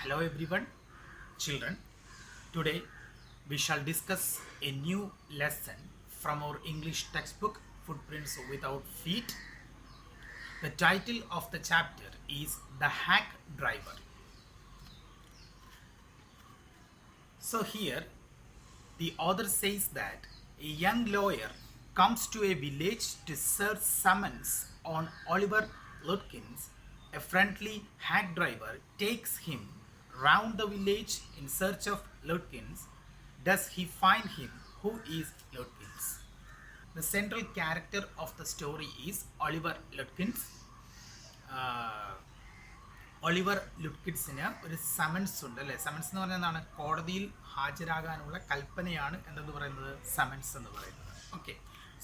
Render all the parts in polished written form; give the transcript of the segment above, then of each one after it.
Hello everyone, children. Today we shall discuss a new lesson from our English textbook Footprints Without Feet. The title of the chapter is The Hack Driver. So here the author says that a young lawyer comes to a village to serve summons on Oliver Lutkins. A friendly hack driver takes him round the village in search of Lutkins. Does he find him? Who is Lutkins? The central character of the story is Oliver Lutkins. Oliver ലുട്കിൻസിന് ഒരു summons ഉണ്ട് അല്ലേ. Summons എന്ന് പറഞ്ഞാൽ എന്താണ്? കോടതിയിൽ ഹാജരാകാനുള്ള കൽപ്പനയാണ് എന്തെന്ന് പറയുന്നത്, സമൻസ് എന്ന് പറയുന്നത്. Okay,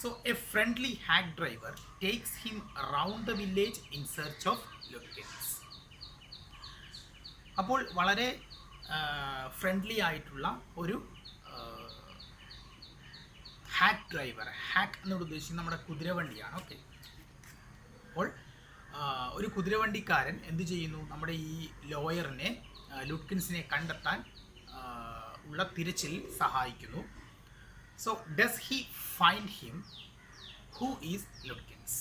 so a friendly hack driver takes him around the village in search of Lutkins. അപ്പോൾ വളരെ ഫ്രണ്ട്ലി ആയിട്ടുള്ള ഒരു ഹാക്ക് ഡ്രൈവർ, ഹാക്ക് എന്നോട് ഉദ്ദേശിക്കുന്നത് നമ്മുടെ കുതിരവണ്ടിയാണ്. ഓക്കെ, അപ്പോൾ ഒരു കുതിരവണ്ടിക്കാരൻ എന്ത് ചെയ്യുന്നു, നമ്മുടെ ഈ ലോയറിനെ, ലുട്കിൻസിനെ കണ്ടെത്താൻ ഉള്ള തിരച്ചിൽ സഹായിക്കുന്നു. So does he find him? Who is Lutkins?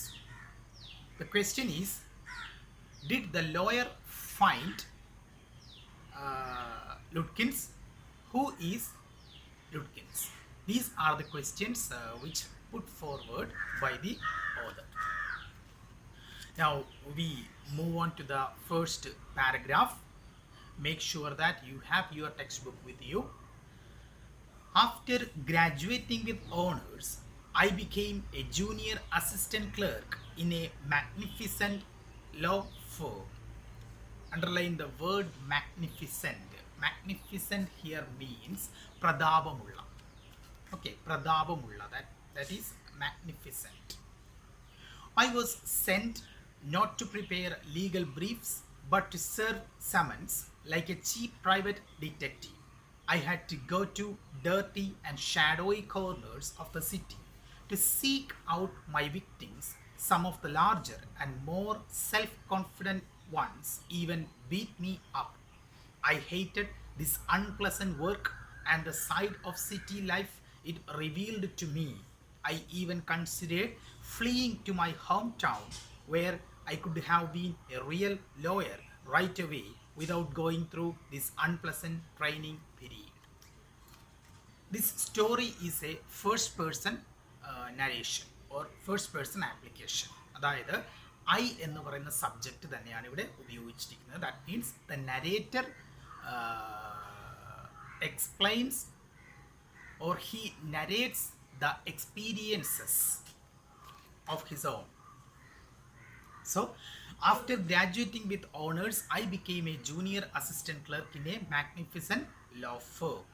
The question is, did the lawyer find Lutkins? Who is Lutkins? These are the questions which put forward by the author. Now we move on to the first paragraph. Make sure that you have your textbook with you. After graduating with honors, I became a junior assistant clerk in a magnificent law firm. Underline the word magnificent. Magnificent here means pradavamulla. Okay, pradavamulla, that is magnificent. I was sent not to prepare legal briefs but to serve summons like a cheap private detective. I had to go to dirty and shadowy corners of the city to seek out my victims. Some of the larger and more self-confident ones even beat me up. I hated this unpleasant work and the side of city life it revealed to me. I even considered fleeing to my hometown where I could have been a real lawyer right away without going through this unpleasant training period. This story is a first person narration or first person application. അതായത് I എന്ന് പറയുന്ന subject തന്നെയാണ് ഇവിടെ ഉപയോഗിച്ചിരിക്കുന്നത്. That means the narrator explains or he narrates the experiences of his own. So after graduating with honors, I became a junior assistant clerk in a magnificent law firm.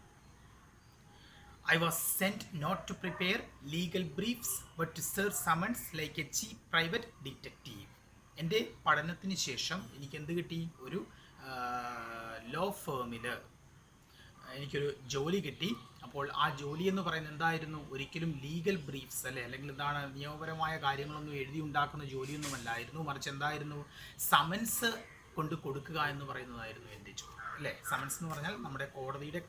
I was sent not to prepare legal briefs but to serve summons like a cheap private detective. എൻ്റെ പഠനത്തിന് ശേഷം എനിക്ക് എന്ത് കിട്ടി? ഒരു law ഫേമിൽ എനിക്കൊരു ജോലി കിട്ടി. അപ്പോൾ ആ ജോലി എന്ന് പറയുന്നത് എന്തായിരുന്നു? ഒരിക്കലും ലീഗൽ ബ്രീഫ്സ് അല്ലെങ്കിൽ എന്താണ് നിയമപരമായ കാര്യങ്ങളൊന്നും എഴുതി ഉണ്ടാക്കുന്ന ജോലിയൊന്നുമല്ലായിരുന്നു. മറിച്ച് എന്തായിരുന്നു? സമൻസ് കൊണ്ട് കൊടുക്കുക എന്ന് പറയുന്നതായിരുന്നു എൻ്റെ ജോലി അല്ലേ. സമൻസ് എന്ന് പറഞ്ഞാൽ നമ്മുടെ കോടതിയുടെ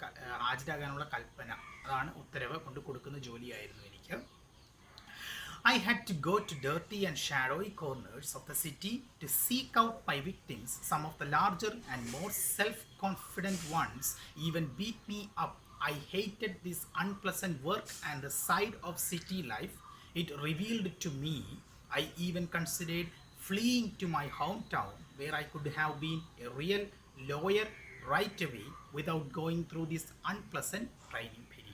ഹാജരാകാനുള്ള കൽപ്പന, അതാണ് ഉത്തരവ് കൊണ്ട് കൊടുക്കുന്ന ജോലിയായിരുന്നു എനിക്ക്. I had to go to dirty and shadowy corners of the city to seek out my victims. Some of the larger and more self-confident ones even beat me up. I hated this unpleasant work and the side of city life it revealed to me. I even considered fleeing to my hometown where I could have been a real lawyer right away without going through this unpleasant training period.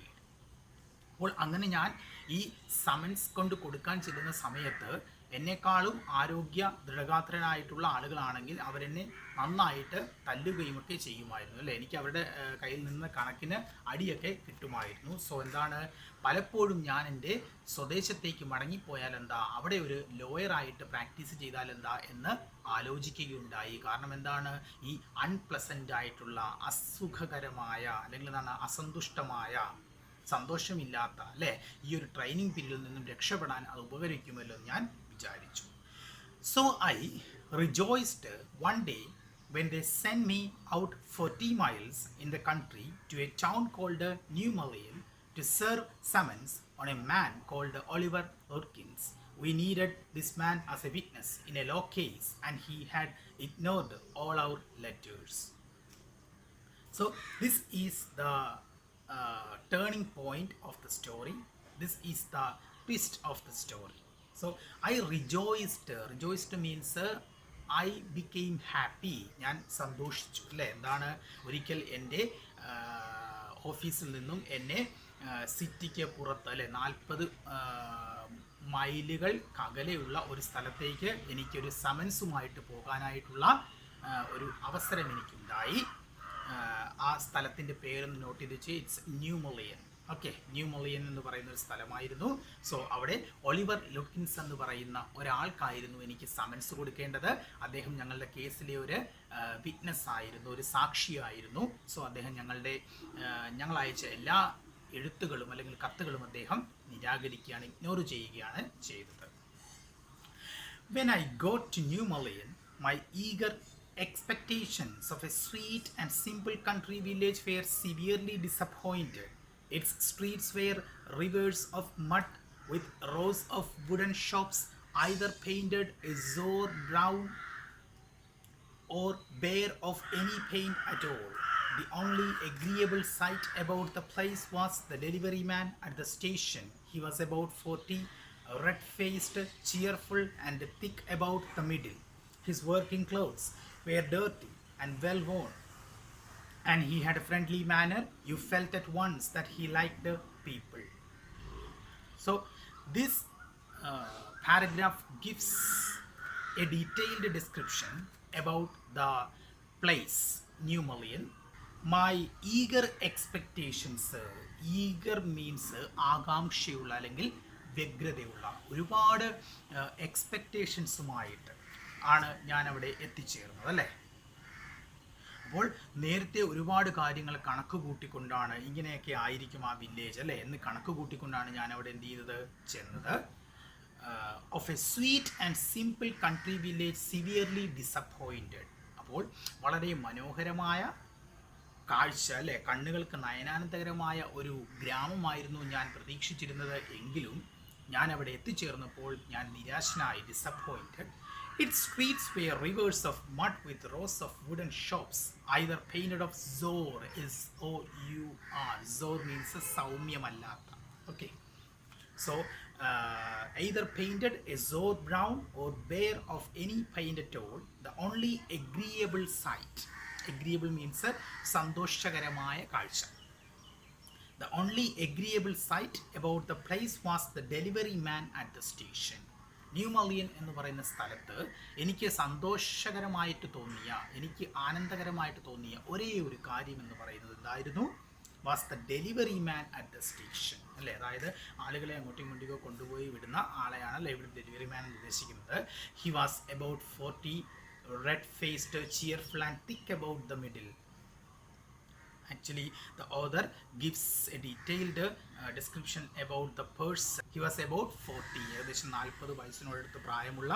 അപ്പോൾ അങ്ങനെ ഞാൻ ഈ summons കൊണ്ട് കൊടുക്കാൻ ചെല്ലുന്ന സമയത്ത് എന്നെക്കാളും ആരോഗ്യ ദൃഢഗാത്രനായിട്ടുള്ള ആളുകളാണെങ്കിൽ അവരെന്നെ നന്നായിട്ട് തല്ലുകയും ഒക്കെ ചെയ്യുമായിരുന്നു അല്ലേ. എനിക്ക് അവരുടെ കയ്യിൽ നിന്ന് കണക്കിന് അടിയൊക്കെ കിട്ടുമായിരുന്നു. സോ എന്താണ്, പലപ്പോഴും ഞാൻ എൻ്റെ സ്വദേശത്തേക്ക് മടങ്ങിപ്പോയാൽ എന്താ, അവിടെ ഒരു ലോയറായിട്ട് പ്രാക്ടീസ് ചെയ്താൽ എന്താ എന്ന് ആലോചിക്കുകയുണ്ടായി. കാരണം എന്താണ്, ഈ അൺപ്ലസൻ്റ് ആയിട്ടുള്ള അസുഖകരമായ അല്ലെങ്കിൽ എന്താണ് അസന്തുഷ്ടമായ സന്തോഷമില്ലാത്ത അല്ലേ ഈ ഒരു ട്രെയിനിങ് പീരീഡിൽ നിന്നും രക്ഷപ്പെടാൻ അത് ഉപകരിക്കുമല്ലോ ഞാൻ വിചാരിച്ചു. So I rejoiced one day when they sent me out 40 miles in the country to a town called New Malin to serve summons on a man called Oliver Lurkins. We needed this man as a witness in a law case, and he had ignored all our letters. So this is the turning point of the story. This is the twist of the story. So I rejoiced. Rejoiced means I became happy. ഞാൻ സന്തോഷിച്ചു അല്ലേ? എന്താണ്, ഒരിക്കൽ എൻ്റെ ഓഫീസിൽ നിന്നും എന്നെ സിറ്റിക്ക് പുറത്ത് അല്ലെ 40 മൈലുകൾ അകലെയുള്ള ഒരു സ്ഥലത്തേക്ക് എനിക്കൊരു സമൻസുമായിട്ട് പോകാനായിട്ടുള്ള ഒരു അവസരം എനിക്കുണ്ടായി. ആ സ്ഥലത്തിൻ്റെ പേരൊന്ന് നോട്ട് ചെയ്ത് വെച്ച്, ഇറ്റ്സ് ന്യൂ മൊളിയൻ. ഓക്കെ, ന്യൂ മൊളിയൻ എന്ന് പറയുന്ന ഒരു സ്ഥലമായിരുന്നു. സോ അവിടെ ഒളിവർ ലുക്കിൻസ് എന്ന് പറയുന്ന ഒരാൾക്കായിരുന്നു എനിക്ക് സമൻസ് കൊടുക്കേണ്ടത്. അദ്ദേഹം ഞങ്ങളുടെ കേസിലെ ഒരു വിറ്റ്നസ് ആയിരുന്നു, ഒരു സാക്ഷിയായിരുന്നു. സോ അദ്ദേഹം ഞങ്ങൾ അയച്ച എല്ലാ എഴുത്തുകളും അല്ലെങ്കിൽ കത്തുകളും അദ്ദേഹം നിരാകരിക്കുകയാണ്, ഇഗ്നോർ ചെയ്യുകയാണ് ചെയ്തത്. When I got to New Malayan, my eager expectations of a sweet and simple country village were severely disappointed. Its streets were rivers of mud with rows of wooden shops, either painted azure brown or bare of any paint at all. The only agreeable sight about the place was the delivery man at the station. He was about 40, red-faced, cheerful, and thick about the middle. His working clothes were dirty and well worn, and he had a friendly manner. You felt at once that he liked the people. So this paragraph gives a detailed description about the place New Malayan. My eager expectations, eager means ആകാംക്ഷയുള്ള അല്ലെങ്കിൽ വ്യഗ്രതയുള്ള ഒരുപാട് എക്സ്പെക്റ്റേഷൻസുമായിട്ട് ആണ് ഞാൻ അവിടെ എത്തിച്ചേർന്നത് അല്ലേ. അപ്പോൾ നേരത്തെ ഒരുപാട് കാര്യങ്ങൾ കണക്ക് കൂട്ടിക്കൊണ്ടാണ് ഇങ്ങനെയൊക്കെ ആയിരിക്കും ആ വില്ലേജ് അല്ലേ എന്ന് കണക്ക് കൂട്ടിക്കൊണ്ടാണ് ഞാൻ അവിടെ എന്ത് ചെയ്തത്, ചെന്നത്. Of A sweet and simple country village severely disappointed. അപ്പോൾ വളരെ മനോഹരമായ കാഴ്ച അല്ലേ, കണ്ണുകൾക്ക് നയനാനന്ദകരമായ ഒരു ഗ്രാമമായിരുന്നു ഞാൻ പ്രതീക്ഷിച്ചിരുന്നത്. എങ്കിലും ഞാൻ അവിടെ എത്തിച്ചേർന്നപ്പോൾ ഞാൻ നിരാശനായി, disappointed. Its streets were rivers of mud with rows of wooden shops, either painted of zour, S-O-U-R. Zour means സൗമ്യമല്ലാത്ത. Okay. So either painted azure brown or bare of any paint at all. The only agreeable sight. Agreeable means സന്തോഷകരമായ കാഴ്ച. The only agreeable sight about the place was the delivery man at the station. New Mullion എന്ന് പറയുന്ന സ്ഥലത്ത് എനിക്ക് സന്തോഷകരമായിട്ട് തോന്നിയ, എനിക്ക് ആനന്ദകരമായിട്ട് തോന്നിയ ഒരേ ഒരു കാര്യം എന്ന് പറയുന്നത് എന്തായിരുന്നു, was the delivery man at the station അല്ലേ. അതായത് ആളുകളെ അങ്ങോട്ടും ഇങ്ങോട്ടേക്കോ കൊണ്ടുപോയി വിടുന്ന ആളെയാണ് അല്ലേ ഇവിടെ ഡെലിവറി മാൻ എന്ന് ഉദ്ദേശിക്കുന്നത്. He was about 40, red-faced, cheerful and thick about the middle. Actually, the author gives a detailed description about the person. He was about 40, ഏകദേശം 40 വയസ്സിനോടടുത്ത് പ്രായമുള്ള,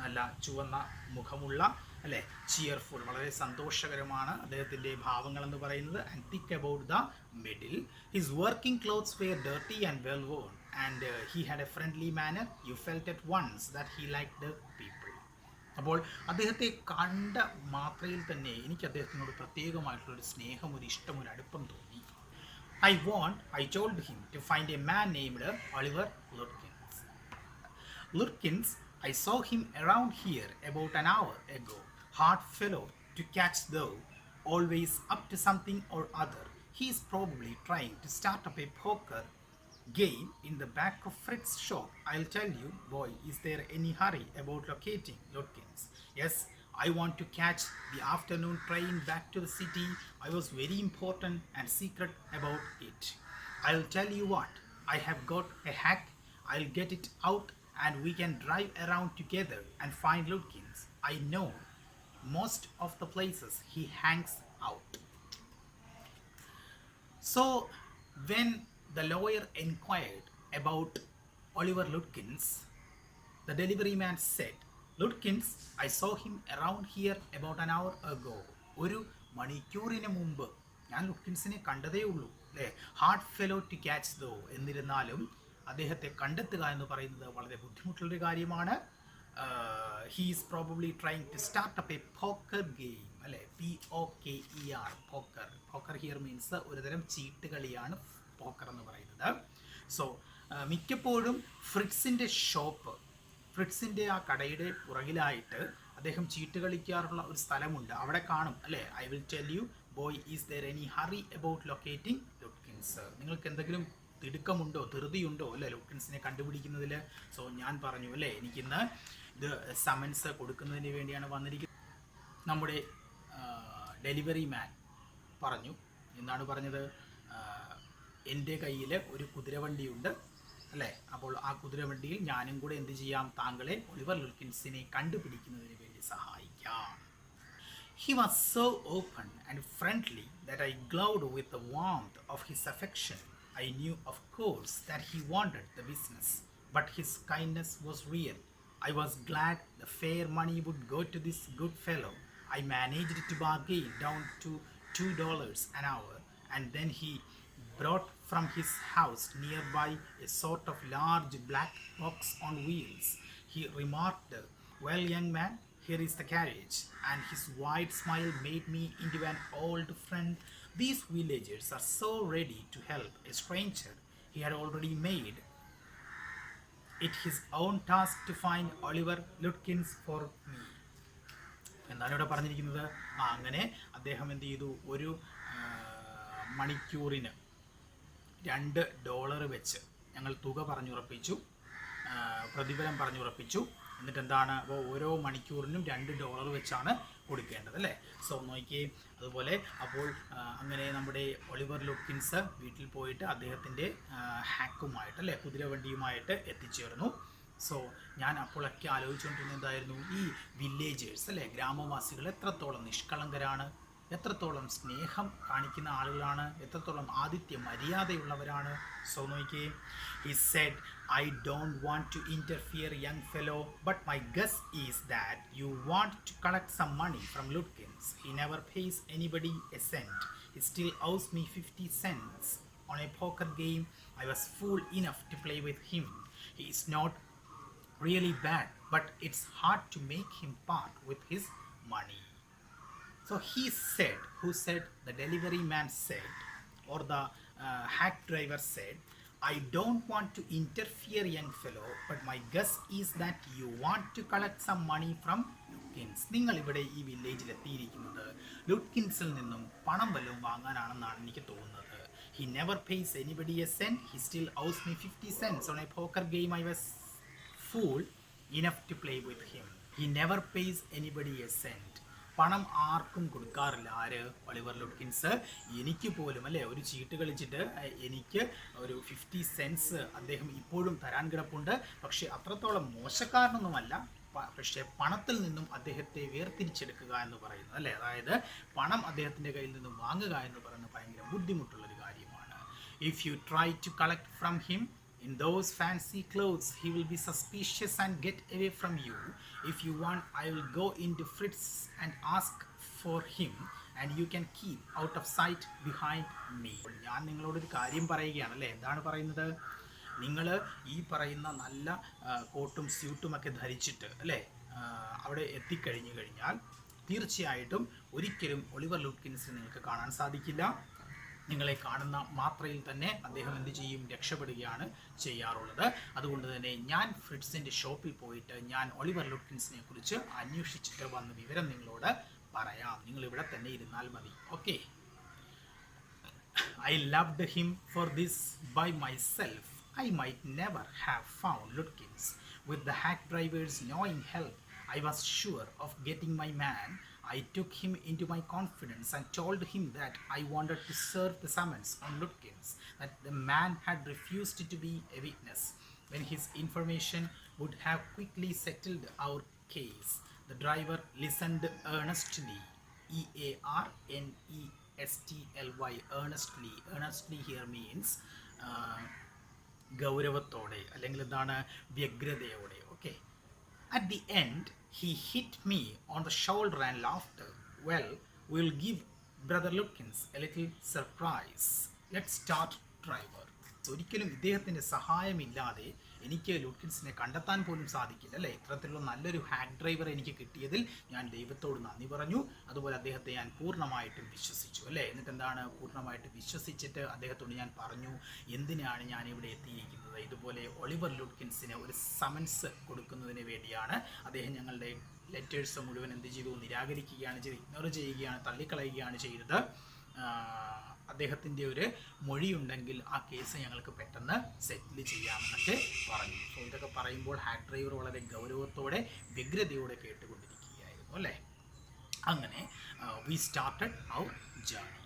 നല്ല ചുവന്ന മുഖമുള്ള അല്ലേ, ചിയർഫുൾ, വളരെ സന്തോഷകരമാണ് അദ്ദേഹത്തിൻ്റെ ഭാവങ്ങൾ എന്ന് പറയുന്നത്. And thick about the middle. His working clothes were dirty and well worn, and he had a friendly manner. You felt at once that he liked people. അപ്പോൾ അദ്ദേഹത്തെ കണ്ട മാത്രയിൽ തന്നെ എനിക്ക് അദ്ദേഹത്തിനോട് പ്രത്യേകമായിട്ടുള്ളൊരു സ്നേഹം, ഒരു ഇഷ്ടം, ഒരു അടുപ്പം തോന്നി. I told him to find a man named Oliver Lurkins. Lurkins, I saw him around here about an hour ago. Hard fellow to catch though, always up to something or other. He is probably trying to start up a poker game in the back of Fritz's shop. I'll tell you, boy, is there any hurry about locating Lurkins? Yes, I want to catch the afternoon train back to the city. I was very important and secret about it. I'll tell you what, I have got a hack. I'll get it out and we can drive around together and find Lurkins. I know most of the places he hangs out. So when the lawyer inquired about Oliver Lurkins, the delivery man said, Lutkins, I saw him around here about an hour ago. ഒരു മണിക്കൂറിന് മുമ്പ് ഞാൻ ലുക്കിൻസിനെ കണ്ടതേ ഉള്ളൂ അല്ലേ. Hard fellow to catch though. എന്നിരുന്നാലും അദ്ദേഹത്തെ കണ്ടെത്തുക എന്ന് പറയുന്നത് വളരെ ബുദ്ധിമുട്ടുള്ളൊരു കാര്യമാണ്. He is probably trying to start up a poker game അല്ലേ. POKER poker. Poker here means ഒരുതരം ചീട്ടുകളിയാണ് പോക്കർ എന്ന് പറയുന്നത്. സോ മിക്കപ്പോഴും ഫ്രിറ്റ്സിൻ്റെ ഷോപ്പ്, ഫ്രിറ്റ്സിൻ്റെ ആ കടയുടെ പുറകിലായിട്ട് അദ്ദേഹം ചീട്ട് കളിക്കാറുള്ള ഒരു സ്ഥലമുണ്ട്. അവിടെ കാണും അല്ലേ. I will tell you boy, is there any hurry about locating Lutkins. നിങ്ങൾക്ക് എന്തെങ്കിലും തിടുക്കമുണ്ടോ, ധൃതിയുണ്ടോ അല്ലേ ലുട്കിൻസിനെ കണ്ടുപിടിക്കുന്നതിൽ? സോ ഞാൻ പറഞ്ഞു അല്ലേ, എനിക്കിന്ന് ഇത് സമൻസ് കൊടുക്കുന്നതിന് വേണ്ടിയാണ് വന്നിരിക്കുന്നത്. നമ്മുടെ ഡെലിവറി മാൻ പറഞ്ഞു, എന്താണ് പറഞ്ഞത്? എൻ്റെ കയ്യിൽ ഒരു കുതിരവണ്ടിയുണ്ട് അല്ലേ. അപ്പോൾ ആ കുതിരവണ്ടിയിൽ ഞാനും കൂടെ എന്ത് ചെയ്യാം? താങ്കളെ ഒളിവർ ലുട്കിൻസിനെ കണ്ടുപിടിക്കുന്നതിന് വേണ്ടി സഹായിക്കാം. He was so open and friendly that I glowed with the warmth of his affection. I knew, of course, that he wanted the business, but his kindness was real. I was glad the fair money would go to this good fellow. I managed to bargain down to $2 an hour, and then he brought from his house nearby a sort of large black box on wheels. He remarked, "Well, young man, here is the carriage," and his wide smile made me into an old friend. These villagers are so ready to help a stranger. He had already made it his own task to find Oliver Lutkins for me. എന്താണ് ഇവിടെ പറഞ്ഞിരിക്കുന്നത്? അങ്ങനെ അദ്ദേഹം എന്ത് ചെയ്തു? ഒരു മണിക്കൂറിന് $2 വെച്ച് ഞങ്ങൾ തുക പറഞ്ഞുറപ്പിച്ചു, പ്രതിഫലം പറഞ്ഞുറപ്പിച്ചു. എന്നിട്ട് എന്താണ്? അപ്പോൾ ഓരോ മണിക്കൂറിനും $2 വെച്ചാണ് കൊടുക്കേണ്ടത് അല്ലേ. സോ നോക്കിയേ. അതുപോലെ അപ്പോൾ അങ്ങനെ നമ്മുടെ ഒളിവർ ലുട്കിൻസ് വീട്ടിൽ പോയിട്ട് അദ്ദേഹത്തിൻ്റെ ഹാക്കുമായിട്ട് അല്ലേ, കുതിരവണ്ടിയുമായിട്ട് എത്തിച്ചേർന്നു. സോ ഞാൻ അപ്പോഴൊക്കെ ആലോചിച്ചുകൊണ്ടിരുന്നത് എന്തായിരുന്നു? ഈ വില്ലേജേഴ്സ് അല്ലേ, ഗ്രാമവാസികൾ എത്രത്തോളം നിഷ്കളങ്കരാണ്, എത്രത്തോളം സ്നേഹം കാണിക്കുന്ന ആളുകളാണ്, എത്രത്തോളം ആതിഥ്യ മര്യാദയുള്ളവരാണ്. സോ നോക്കിയേ. He said, "I don't want to interfere, young fellow, but my guess is that you want to collect some money from Lutkins. He never pays anybody a cent. He still owes me 50 cents on a poker game. I was fool enough to play with him. He is not really bad, but it's hard to make him part with his money." So he said, who said? The delivery man said, or the hack driver said, "I don't want to interfere, young fellow, but my guess is that you want to collect some money from Lutkins." നിങ്ങൾ ഇവിടെ ഈ വില്ലേജിൽ എത്തിയിരിക്കുന്നത് ലുട്കിൻസിൽ നിന്നും പണം വല്ലതും വാങ്ങാനാണെന്നാണ് എനിക്ക് തോന്നുന്നത്. He never pays anybody a cent. He still owes me 50 cents on a poker game. I was fool enough to play with him. He never pays anybody a cent. പണം ആർക്കും കൊടുക്കാറില്ല. ആര്? ഒളിവർ ലുട്കിൻസ്. എനിക്ക് പോലും അല്ലേ ഒരു ചീട്ട് കളിച്ചിട്ട് എനിക്ക് ഒരു 50 സെൻസ് അദ്ദേഹം ഇപ്പോഴും തരാൻ കിടപ്പുണ്ട്. പക്ഷേ അത്രത്തോളം മോശക്കാരനൊന്നുമല്ല. പക്ഷേ പണത്തിൽ നിന്നും അദ്ദേഹത്തെ വേർതിരിച്ചെടുക്കുക എന്ന് പറയുന്നത് അല്ലേ, അതായത് പണം അദ്ദേഹത്തിൻ്റെ കയ്യിൽ നിന്നും വാങ്ങുക എന്ന് പറയുന്നത് ഭയങ്കര ബുദ്ധിമുട്ടുള്ളൊരു കാര്യമാണ്. If you try to collect from him in those fancy clothes, he will be suspicious and get away from you. If you want, I will go into Fritz and ask for him, and you can keep out of sight behind me. ഞാൻ നിങ്ങളോടൊരു കാര്യം പറയുകയാണ് അല്ലേ. എന്താണ് പറയുന്നത്? നിങ്ങൾ ഈ പറയുന്ന നല്ല കോട്ടും സ്യൂട്ടും ഒക്കെ ധരിച്ചിട്ട് അല്ലേ അവിടെ എത്തിക്കഴിഞ്ഞു കഴിഞ്ഞാൽ തീർച്ചയായിട്ടും ഒരിക്കലും ഒളിവർ ലുട്കിൻസിനെ നിങ്ങൾക്ക് കാണാൻ സാധിക്കില്ല. നിങ്ങളെ കാണുന്ന മാത്രയിൽ തന്നെ അദ്ദേഹം എന്ത് ചെയ്യും? രക്ഷപ്പെടുകയാണ് ചെയ്യാറുള്ളത്. അതുകൊണ്ട് തന്നെ ഞാൻ ഫ്രിറ്റ്സിൻ്റെ ഷോപ്പിൽ പോയിട്ട് ഞാൻ ഒളിവർ ലുട്കിൻസിനെ കുറിച്ച് അന്വേഷിച്ചിട്ട് വന്ന വിവരം നിങ്ങളോട് പറയാം. നിങ്ങൾ ഇവിടെ തന്നെ ഇരുന്നാൽ മതി. Okay. I loved him for this by myself. I might never have found Lutkins. With the hack driver's knowing help, I was sure of getting my man. I took him into my confidence and told him that I wanted to serve the summons on Lutkins, that the man had refused to be a witness, when his information would have quickly settled our case. The driver listened earnestly. EARNESTLY, earnestly. Earnestly here means ഗൗരവത്തോടെ അല്ലെങ്കിൽ എന്താണ്? വ്യഗ്രതയോടെ. Okay. At the end, he hit me on the shoulder and laughed. Well, we'll give Brother Lutkins a little surprise. Let's start, driver. ഒരിക്കലും ഇദ്ദേഹത്തിൻ്റെ സഹായമില്ലാതെ എനിക്ക് ലുട്കിൻസിനെ കണ്ടെത്താൻ പോലും സാധിക്കില്ല അല്ലേ. ഇത്തരത്തിലുള്ള നല്ലൊരു ഹാക്ക് ഡ്രൈവർ എനിക്ക് കിട്ടിയതിൽ ഞാൻ ദൈവത്തോട് നന്ദി പറഞ്ഞു. അതുപോലെ അദ്ദേഹത്തെ ഞാൻ പൂർണ്ണമായിട്ടും വിശ്വസിച്ചു അല്ലേ. എന്നിട്ട് എന്താണ്, പൂർണ്ണമായിട്ട് വിശ്വസിച്ചിട്ട് അദ്ദേഹത്തോട് ഞാൻ പറഞ്ഞു എന്തിനാണ് ഞാൻ ഇവിടെ എത്തിയിരിക്കുന്നത്. ഇതുപോലെ ഒളിവർ ലുട്കിൻസിന് ഒരു സമൻസ് കൊടുക്കുന്നതിന് വേണ്ടിയാണ്. അദ്ദേഹം ഞങ്ങളുടെ ലെറ്റേഴ്സ് മുഴുവൻ എന്ത് ചെയ്തു, നിരാകരിക്കുകയാണ് ചെയ്ത്, ഇഗ്നോർ ചെയ്യുകയാണ്, തള്ളിക്കളയുകയാണ് ചെയ്തത്. അദ്ദേഹത്തിൻ്റെ ഒരു മൊഴിയുണ്ടെങ്കിൽ ആ കേസ് ഞങ്ങൾക്ക് പെട്ടെന്ന് സെറ്റിൽ ചെയ്യാമെന്നൊക്കെ പറഞ്ഞു. സോ ഇതൊക്കെ പറയുമ്പോൾ ഹാക്ക് ഡ്രൈവർ വളരെ ഗൗരവത്തോടെ വ്യഗ്രതയോടെ കേട്ടുകൊണ്ടിരിക്കുകയായിരുന്നു അല്ലേ. അങ്ങനെ we started our journey.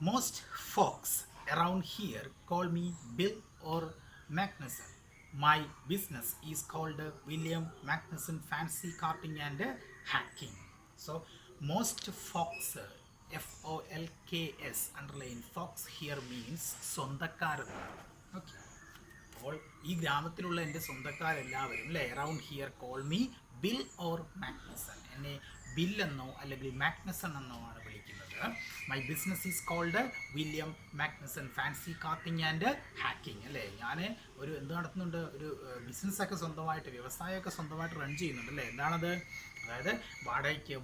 Most folks around here call me Bill or Magnuson. My business is called William Magnuson Fancy Carting and Hacking. So most folks, FOLKS, underline fox here means സ്വന്തക്കാരെന്നാണ്. Okay, അപ്പോൾ ഈ ഗ്രാമത്തിലുള്ള എൻ്റെ സ്വന്തക്കാരെല്ലാവരും അല്ലേ, around here call me Bill or Magnuson, എന്നെ Bill എന്നോ അല്ലെങ്കിൽ മാഗ്നസൺ എന്നോ ആണ് വിളിക്കുന്നത്. My business is called William Magnuson fancy carting and hacking അല്ലേ. ഞാൻ ഒരു എന്ത് നടത്തുന്നുണ്ട്, ഒരു ബിസിനസ്സൊക്കെ സ്വന്തമായിട്ട്, വ്യവസായമൊക്കെ സ്വന്തമായിട്ട് റൺ ചെയ്യുന്നുണ്ട് അല്ലേ. എന്താണത്, അതായത്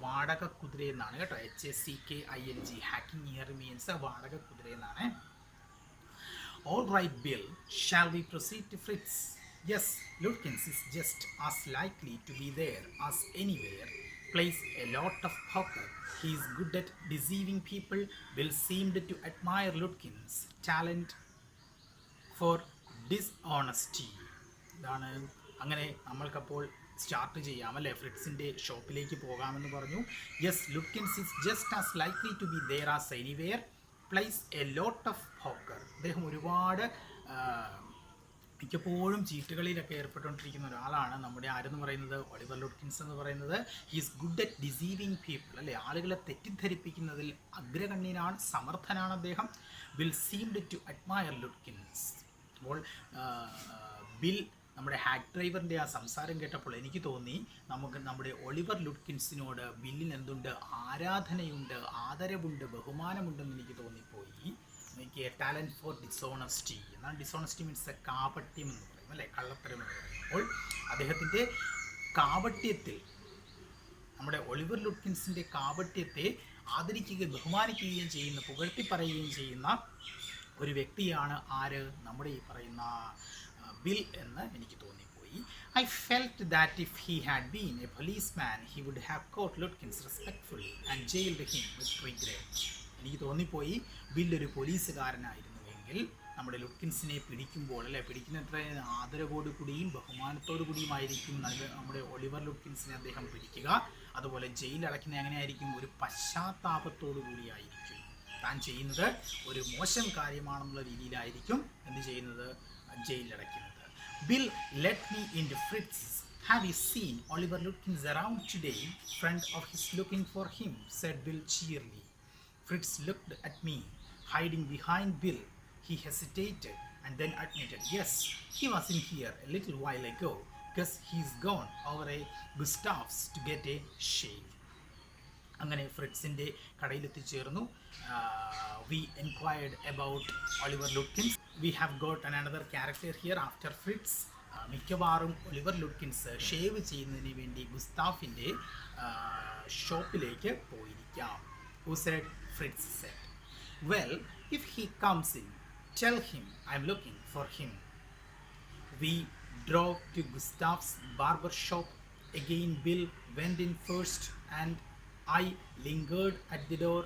വാടക കുതിര എന്നാണ് കേട്ടോ. HACKING, ഹാക്കിംഗ് ഹിയർ മീൻസ് വാടക കുതിര എന്നാണ്. All right, Bill, shall we proceed to Fritz? Yes, Lutkins is just as likely to be there as anywhere. Plays a lot of poker. He is good at deceiving people. Bill seemed to admire Lutkins' talent for dishonesty. ഇതാണ്. അങ്ങനെ നമ്മൾക്കപ്പോൾ start ചെയ്യാം അല്ലേ, ഫ്രിറ്റ്സിൻ്റെ ഷോപ്പിലേക്ക് പോകാമെന്ന് പറഞ്ഞു. Yes, Lutkins is just as likely to be there as anywhere. Plays a lot of poker. അദ്ദേഹം ഒരുപാട് മിക്കപ്പോഴും ചീട്ടുകളിലൊക്കെ ഏർപ്പെട്ടുകൊണ്ടിരിക്കുന്ന ഒരാളാണ് നമ്മുടെ ആരെന്ന് പറയുന്നത്, ഒളിവർ ലുട്കിൻസ് എന്ന് പറയുന്നത്. He's good at deceiving people അല്ലേ, ആളുകളെ തെറ്റിദ്ധരിപ്പിക്കുന്നതിൽ അഗ്രഗണ്യനാണ്, സമർത്ഥനാണ് അദ്ദേഹം. Bill seemed to admire Lutkins. അപ്പോൾ ബിൽ നമ്മുടെ ഹാക്ക് ഡ്രൈവറിൻ്റെ ആ സംസാരം കേട്ടപ്പോൾ എനിക്ക് തോന്നി നമുക്ക് നമ്മുടെ ഒളിവർ ലുട്കിൻസിനോട് ബില്ലിന് എന്തുണ്ട്, ആരാധനയുണ്ട്, ആദരവുണ്ട്, ബഹുമാനമുണ്ടെന്ന് എനിക്ക് തോന്നിപ്പോയി. എനിക്ക് ടാലൻറ്റ് ഫോർ ഡിസോണസ്റ്റി എന്നാൽ ഡിസോണസ്റ്റി മീൻസ് കാപട്യം എന്ന് പറയും അല്ലേ, കള്ളത്തരം എന്ന് പറയും. അപ്പോൾ അദ്ദേഹത്തിൻ്റെ കാപട്യത്തിൽ, നമ്മുടെ ഒളിവർ ലുട്കിൻസിൻ്റെ കാപട്യത്തെ ആദരിക്കുകയും ബഹുമാനിക്കുകയും ചെയ്യുന്ന, പുകഴ്ത്തി പറയുകയും ചെയ്യുന്ന ഒരു വ്യക്തിയാണ് ആര്, നമ്മുടെ ഈ പറയുന്ന ബിൽ എന്ന് എനിക്ക് തോന്നിപ്പോയി. I felt that if he had been a policeman, he would have caught Lutkins respectfully and jailed him with regret. എനിക്ക് തോന്നിപ്പോയി ബിൽ ഒരു പോലീസുകാരനായിരുന്നുവെങ്കിൽ നമ്മുടെ ലുട്കിൻസിനെ പിടിക്കുമ്പോൾ അല്ലെ, പിടിക്കുന്നത്ര ആദരവോടു കൂടിയും ബഹുമാനത്തോടു കൂടിയുമായിരിക്കും നമ്മുടെ ഒളിവർ ലുട്കിൻസിനെ അദ്ദേഹം പിടിക്കുക. അതുപോലെ ജയിലടയ്ക്കുന്നത് എങ്ങനെയായിരിക്കും, ഒരു പശ്ചാത്താപത്തോടു കൂടിയായിരിക്കും. താൻ ചെയ്യുന്നത് ഒരു മോശം കാര്യമാണെന്നുള്ള രീതിയിലായിരിക്കും എന്ത് ചെയ്യുന്നത്, ജയിലടയ്ക്കുന്നത്. Bill let me into Fritz. Have you seen Oliver Lutkins around today? Friend of his looking for him, said Bill cheerily. Fritz looked at me, hiding behind Bill. He hesitated and then admitted, yes, he was in here a little while ago because he's gone over a Gustav's to get a shave. അങ്ങനെ ഫ്രിറ്റ്സിൻ്റെ കടയിലെത്തിച്ചേർന്നു. We enquired about Oliver Lutkins. We have got another character here after Fritz. മിക്കവാറും Oliver Lutkins shave ചെയ്യുന്നതിന് വേണ്ടി ഗുസ്താഫിൻ്റെ ഷോപ്പിലേക്ക് പോയിരിക്കാം. Who said? Fritz said. Well, if he comes in, tell him I am looking for him. We drove to Gustav's barber shop. Again Bill went in first and I lingered at the door.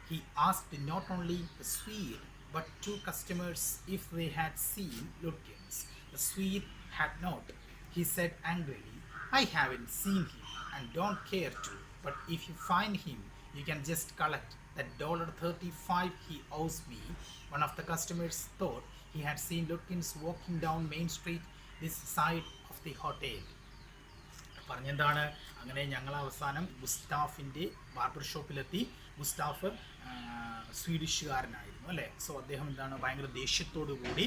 He asked not only the Swede but two customers if they had seen Lutkins. The Swede had not. He said angrily, I haven't seen him and don't care to, but if you find him, you can just collect that $35 he owes me. One of the customers thought he had seen Lutkins walking down Main Street this side of the hotel. പറഞ്ഞെന്താണ്, അങ്ങനെ ഞങ്ങൾ അവസാനം ഗുസ്താഫിൻ്റെ barber ഷോപ്പിലെത്തി. Gustav സ്വീഡിഷുകാരനായിരുന്നു. ഉണ്ടായിരുന്നു അല്ലേ. So അദ്ദേഹം എന്താണ് ഭയങ്കര ദേഷ്യത്തോടു കൂടി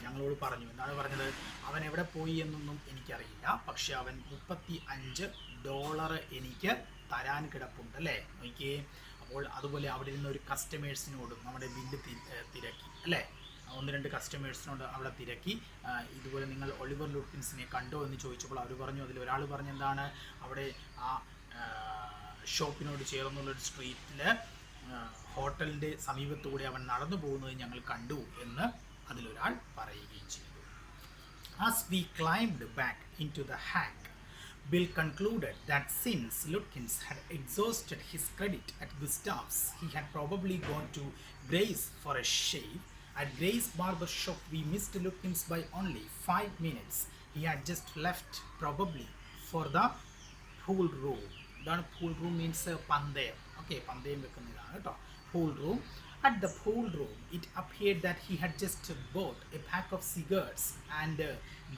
ഞങ്ങളോട് പറഞ്ഞു. എന്താണ് പറഞ്ഞത്? അവൻ എവിടെ പോയി എന്നൊന്നും എനിക്കറിയില്ല, പക്ഷെ അവൻ $35 എനിക്ക് തരാൻ കിടപ്പുണ്ട് അല്ലേ. നോക്കിയേ. അപ്പോൾ അതുപോലെ അവിടെ ഇരുന്ന ഒരു കസ്റ്റമേഴ്സിനോടും നമ്മുടെ ബില്ല് തിരക്കി അല്ലേ. 1-2 കസ്റ്റമേഴ്സിനോട് അവിടെ തിരക്കി, ഇതുപോലെ നിങ്ങൾ ഒളിവർ ലുട്കിൻസിനെ കണ്ടോ എന്ന് ചോദിച്ചപ്പോൾ അവർ പറഞ്ഞു. അതിൽ ഒരാൾ പറഞ്ഞു എന്താണ്, അവിടെ ആ ഷോപ്പിനോട് ചേർന്നുള്ളൊരു സ്ട്രീറ്റിൽ ഹോട്ടലിൻ്റെ സമീപത്തുകൂടി അവൻ നടന്നു പോകുന്നത് ഞങ്ങൾ കണ്ടു എന്ന് അതിലൊരാൾ പറയുകയും ചെയ്തു. As we climbed back into the hack, Bill concluded that since Lutkins had exhausted his credit at Gustav's, he had probably gone to Gray's for a shave. At Gray's barber shop, we missed Lutkins by only 5 minutes. He had just left, probably for the pool room. That pool room means pandeyam. Okay, pandeyam വെക്കുന്നതാണ് കേട്ടോ. Pool room. At the pool room, it appeared that he had just bought a pack of cigarettes and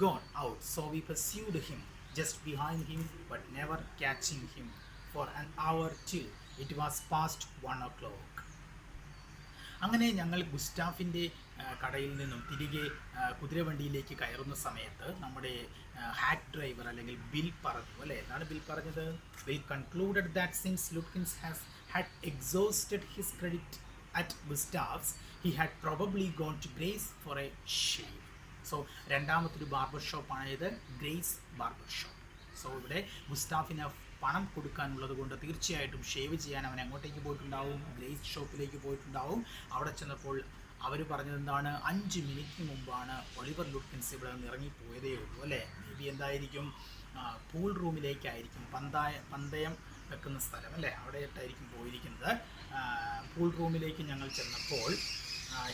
gone out. So we pursued him, just behind him, but never catching him, for an hour till it was past 1 o'clock. അങ്ങനെ ഞങ്ങൾ ഗുസ്റ്റാഫിൻ്റെ കടയിൽ നിന്നും തിരികെ കുതിരവണ്ടിയിലേക്ക് കയറുന്ന സമയത്ത് നമ്മുടെ hack driver അല്ലെങ്കിൽ bill പറഞ്ഞു അല്ലേ. എന്താണ് ബിൽ പറഞ്ഞത്? Bill concluded that since Lutkins had exhausted his credit at Gustav's, he had probably gone to Gray's for a shave. So രണ്ടാമത്തൊരു ബാർബർ ഷോപ്പാണിത്, ഗ്രേസ് ബാർബർ ഷോപ്പ്. സോ ഇവിടെ ഗുസ്താഫിന് പണം കൊടുക്കാനുള്ളത് കൊണ്ട് തീർച്ചയായിട്ടും ഷേവ് ചെയ്യാൻ അവൻ എങ്ങോട്ടേക്ക് പോയിട്ടുണ്ടാവും? ഗ്രേസ് ഷോപ്പിലേക്ക് പോയിട്ടുണ്ടാവും. അവിടെ ചെന്നപ്പോൾ അവർ പറഞ്ഞത് എന്താണ്? 5 മിനിറ്റിന് മുമ്പാണ് ഒളിവർ ലുട്കിൻസ് ഇവിടെ നിന്ന് ഇറങ്ങിപ്പോയതേ ഉള്ളൂ അല്ലേ. മേ ബി എന്തായിരിക്കും? പൂൾ റൂമിലേക്കായിരിക്കും, പന്തയം വെക്കുന്ന സ്ഥലം അല്ലേ, അവിടെയായിട്ടായിരിക്കും പോയിരിക്കുന്നത്. പൂൾ റൂമിലേക്ക് ഞങ്ങൾ ചെന്നപ്പോൾ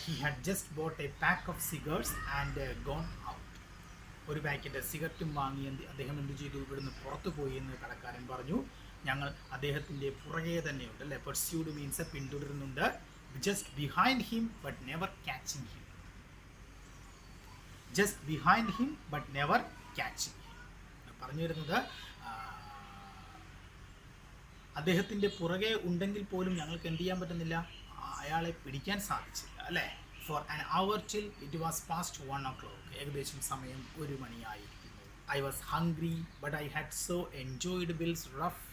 he had just bought a pack of cigarettes and gone out. ഒരു പാക്കറ്റ് സിഗരറ്റും വാങ്ങി അദ്ദേഹം എന്ത് ചെയ്തു? ഇവിടുന്ന് പുറത്തു പോയി എന്ന് കടക്കാരൻ പറഞ്ഞു. ഞങ്ങൾ അദ്ദേഹത്തിൻ്റെ പുറകെ തന്നെയുണ്ട് അല്ലേ. പെർസ്യൂഡ് മീൻസ് പിന്തുടരുന്നുണ്ട്. Just behind him but never catching him. Just behind him but never catching him പറഞ്ഞു വരുന്നത് അദ്ദേഹത്തിൻ്റെ പുറകെ ഉണ്ടെങ്കിൽ പോലും ഞങ്ങൾക്ക് എന്ത് ചെയ്യാൻ പറ്റുന്നില്ല? അയാളെ പിടിക്കാൻ സാധിച്ചില്ല അല്ലേ. For an hour till it was past 1 o'clock. ഏകദേശം സമയം 1 മണിയായിരിക്കുന്നു. I was hungry but I had so enjoyed Bill's rough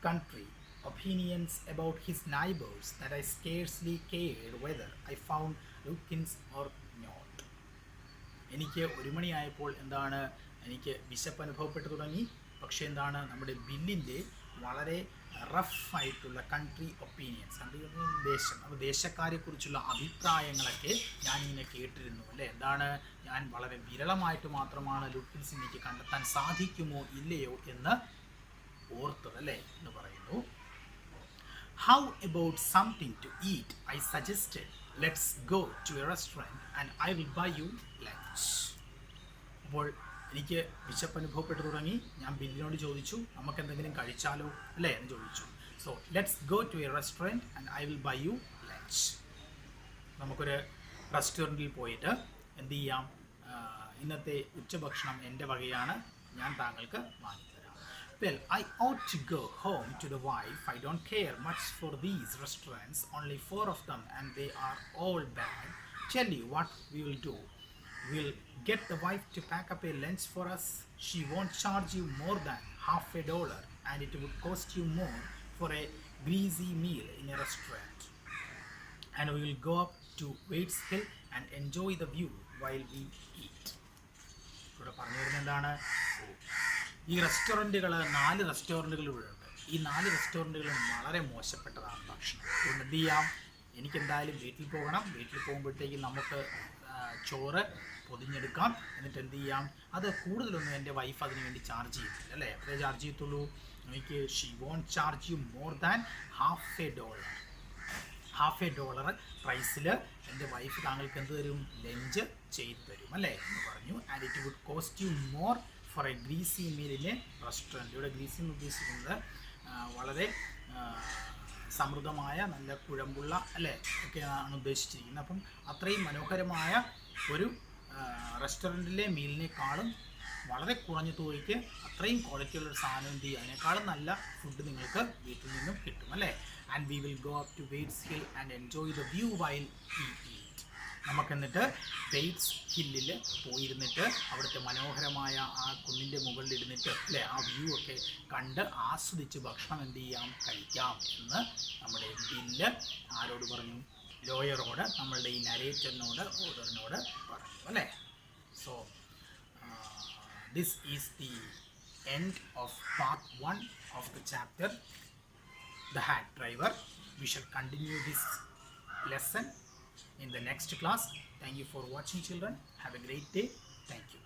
country opinions about his neighbors that I scarcely cared whether I found Lutkins or not. എനിക്ക് 1 മണിയായപ്പോൾ എന്താണ്, എനിക്ക് വിശപ്പ് അനുഭവപ്പെട്ടു തുടങ്ങി. പക്ഷേ എന്താണ്, നമ്മുടെ ബില്ലിൻ്റെ വളരെ റഫായിട്ടുള്ള കൺട്രി ഒപ്പീനിയൻസ്, ദേശം, അപ്പോൾ ദേശക്കാരെക്കുറിച്ചുള്ള അഭിപ്രായങ്ങളൊക്കെ ഞാനിങ്ങനെ കേട്ടിരുന്നു അല്ലേ. എന്താണ്, ഞാൻ വളരെ വിരളമായിട്ട് മാത്രമാണ് ലുട്കിൻസ് എനിക്ക് കണ്ടെത്താൻ സാധിക്കുമോ ഇല്ലയോ എന്ന് ഓർത്തത് അല്ലേ എന്ന് പറയുന്നു. How about something to eat? I suggested. Let's go to a restaurant and I will buy you lunch. അപ്പോൾ എനിക്ക് വിശപ്പ് അനുഭവപ്പെട്ടു തുടങ്ങി. ഞാൻ ബില്ലിനോട് ചോദിച്ചു, നമുക്ക് എന്തെങ്കിലും കഴിച്ചാലോ അല്ലേ എന്ന് ചോദിച്ചു. So let's go to a restaurant and I will buy you lunch. നമുക്കൊരു റെസ്റ്റോറൻറ്റിൽ പോയിട്ട് എന്ത് ചെയ്യാം? ഇന്നത്തെ ഉച്ചഭക്ഷണം എൻ്റെ വകയാണ്, ഞാൻ താങ്കൾക്ക് വാങ്ങിത്തരാം. Well, I ought to go home to the wife. I don't care much for these restaurants. Only 4 of them and they are all bad. Tell you what we will do. We'll get the wife to pack up a lunch for us. She won't charge you more than $50 and it would cost you more for a greasy meal in a restaurant. And we will go up to Waits Hill and enjoy the view while we eat. ഇവിടെ പറഞ്ഞു വരുന്നത് എന്താണ്? ഈ റെസ്റ്റോറൻറ്റുകൾ 4 റെസ്റ്റോറൻറ്റുകൾ ഇവിടെ ഉണ്ട്. ഈ 4 റെസ്റ്റോറൻറ്റുകളും വളരെ മോശപ്പെട്ടതാണ് ഭക്ഷണം. അതുകൊണ്ട് എന്ത് ചെയ്യാം? എനിക്കെന്തായാലും വീട്ടിൽ പോകണം. വീട്ടിൽ പോകുമ്പോഴത്തേക്കും നമുക്ക് ചോറ് പൊതിഞ്ഞെടുക്കാം. എന്നിട്ട് എന്ത് ചെയ്യാം? അത് കൂടുതലൊന്നും എൻ്റെ വൈഫ് അതിന് വേണ്ടി ചാർജ് ചെയ്തില്ല അല്ലേ. എത്രേ ചാർജ് ചെയ്യത്തുള്ളൂ? എനിക്ക് she won't charge you more than $50 പ്രൈസിൽ എൻ്റെ വൈഫ് താങ്കൾക്ക് എന്ത് തരും? ലഞ്ച് ചെയ്ത് തരും അല്ലേ എന്ന് പറഞ്ഞു. And it would cost you more for a greasy മീലിനെ റെസ്റ്റോറൻറ്റ്. ഇവിടെ ഗ്രീസി എന്ന് ഉദ്ദേശിക്കുന്നത് വളരെ സമൃദ്ധമായ നല്ല കുഴമ്പുള്ള അല്ലേ ഒക്കെയാണ് ഉദ്ദേശിച്ചിരിക്കുന്നത്. അപ്പം അത്രയും മനോഹരമായ ഒരു റെസ്റ്റോറൻറ്റിലെ മീലിനേക്കാളും വളരെ കുറഞ്ഞ തുകയ്ക്ക് അത്രയും ക്വാളിറ്റിയുള്ളൊരു സാധനം എന്ത് ചെയ്യുക, അതിനേക്കാളും നല്ല ഫുഡ് നിങ്ങൾക്ക് വീട്ടിൽ നിന്നും കിട്ടും അല്ലേ. and we will go up to Waits Hill and enjoy the view while we eat. നമുക്ക് എന്നിട്ട് വെയ്റ്റ്സ് ഹില്ലിൽ പോയിരുന്നിട്ട് അവിടുത്തെ മനോഹരമായ ആ കുന്നിൻ്റെ മുകളിലിരുന്നിട്ട് അല്ലേ ആ വ്യൂ ഒക്കെ കണ്ട് ആസ്വദിച്ച് ഭക്ഷണം എന്ത് ചെയ്യാം, കഴിക്കാം എന്ന് നമ്മുടെ ബില്ല് ആരോട് പറഞ്ഞു? ലോയറോട്, നമ്മളുടെ ഈ നരേറ്ററിനോട്, ഓർഡറിനോട് പറഞ്ഞു അല്ലേ. So this is the end of part 1 of the chapter The Hack Driver. We shall continue this lesson in the next class. Thank you for watching, children. Have a great day. Thank you.